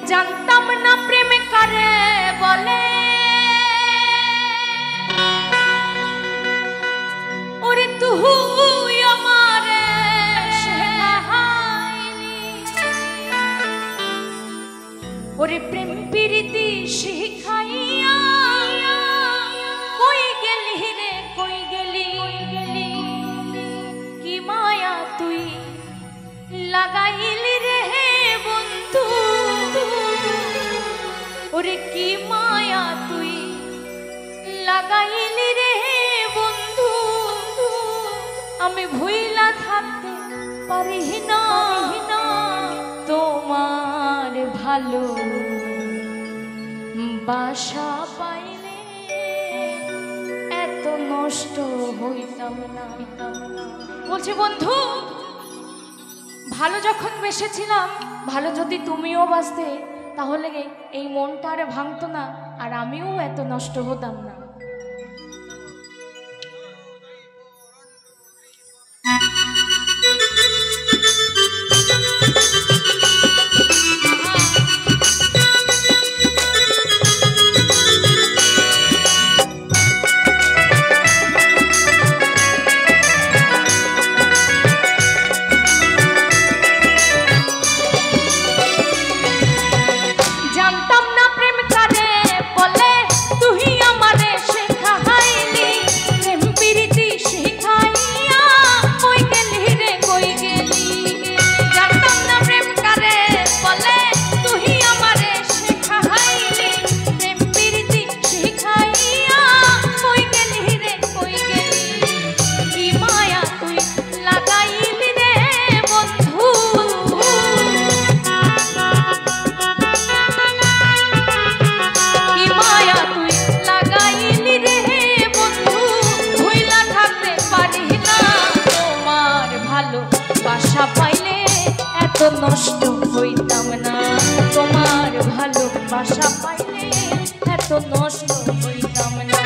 জানতাম না প্রেম কারে বলে, ওরে তুই আমারে শেখাইলি, ওরে প্রেম প্রীতি শিখাইয়া কই গেলি রে কই গেলি, কি মায়া তুই লাগাইলি রে বন্ধু, ওরে কি মায়া তুই লাগাইলি রে বন্ধু, আমি ভুইলা থাকতে পারি না তোমার ভালো বাসা পাইলে এত নষ্ট হইতাম না। বলছি বন্ধু, ভালো যখন বেসেছিলাম, ভালো যদি তুমিও বাসতে, তাহলে এই মনটা আর ভাঙতো না, আর আমিও এত নষ্ট হতাম না। নষ্ট হইতাম না তোমার ভালোবাসা পাইলে, এত নষ্ট হইতাম না।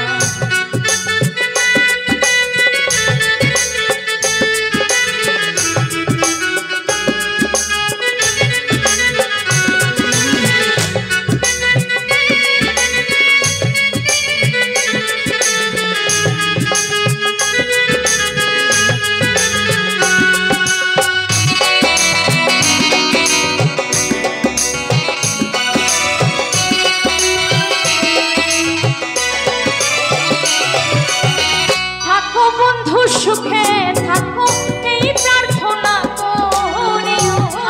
সুখে থাকো এই প্রার্থনা করি,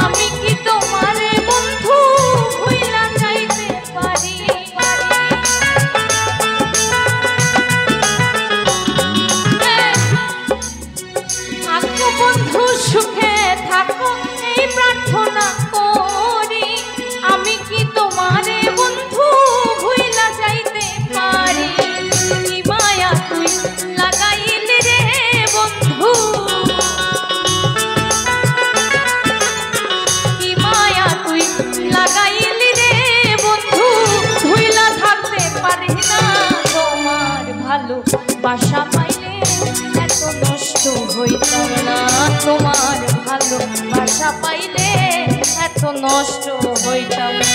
আমি কি তোমার বন্ধু ভুইলা যাইতে পারি। থাকো বন্ধু সুখে থাকো এই প্রার্থনা করি, আমি কি তোমার বন্ধু ভুইলা যাইতে পারি। কি মায়া তুই লাগাইলি রে বন্ধু, কি মায়া তুই লাগাইলি রে বন্ধু, ভুইলা থাকতে পারি না তোমার ভালোবাসা পাইলে, এত নষ্ট হইতাম না তোমার ভালোবাসা পাইলে, এত নষ্ট হইতাম না।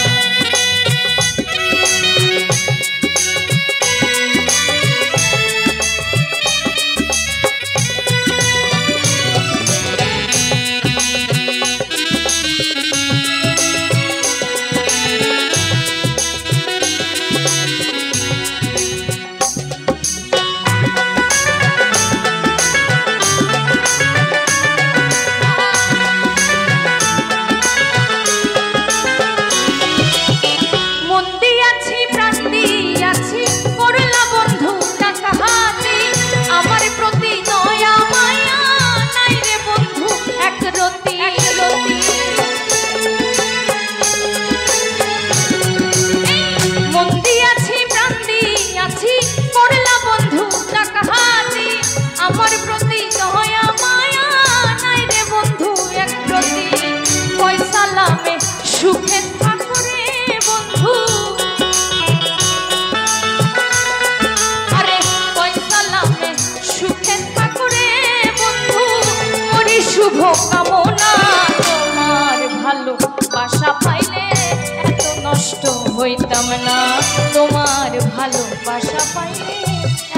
হইতাম না, তোমার ভালোবাসা পাইলে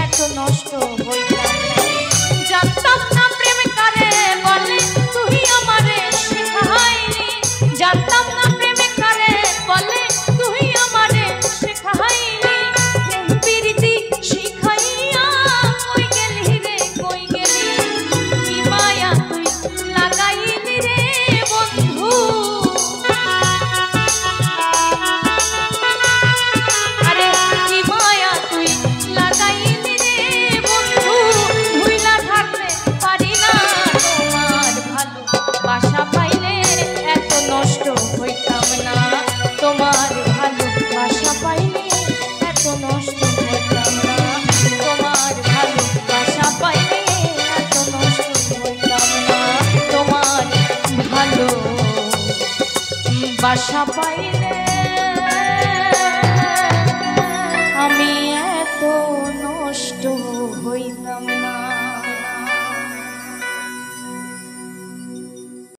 এত নষ্ট হইতাম না। জানতাম না প্রেম কারে বলে, তুই আমারে শেখাইলি। জানতাম না প্রেম কারে বলে, তুই আমারে শেখাইলি। প্রেম প্রীতি শিখাইয়া কই গেলি রে, কই গেলি? কি মায়া তুই লাগাইলি রে বন্ধু। আরে কি মায়া তুই লাগাইলি রে বন্ধু। ভুইলা থাকতে পারি না, তোমার ভালোবাসা পাইলে এত নষ্ট হইতাম না। তোমার ভালোবাসা পাইলে এত নষ্ট হইতাম না। তোমার ভালোবাসা পাইলে এত নষ্ট হইতাম না। তোমার ভালোবাসা পাইলে আমি এত নষ্ট হইতাম না।